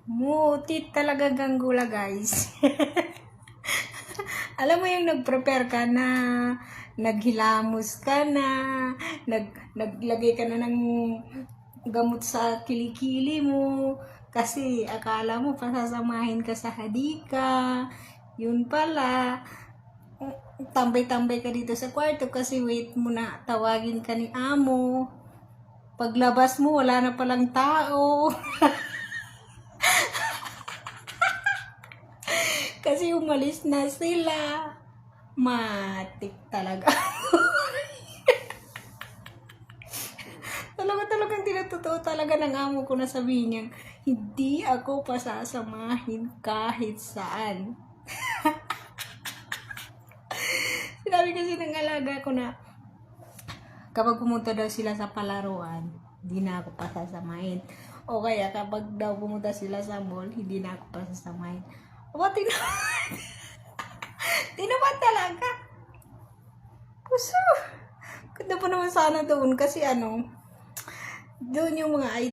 Mutit talaga ganggula, guys. Alam mo yung nag-prepare ka na, naghilamos ka na, naglagay ka na ng gamot sa kilikili mo, kasi akala mo pasasamahin ka sa hadika. Yun pala, tambay-tambay ka dito sa kwarto kasi wait mo na tawagin ka ni amo. Paglabas mo, wala na palang tao. Kasi umalis na sila. Matik talaga. Talagang tinatotoo talaga ng amo ko na sabihin niya, hindi ako pasasamahin kahit saan. Sinabi kasi ng alaga ko na, kapag pumunta daw sila sa palaruan, hindi na ako pasasamahin. O kaya kapag daw pumunta sila sa mall, hindi na ako pasasamahin. Aba, tinapad talaga. Gusto. Ganda pa naman sana doon kasi doon yung mga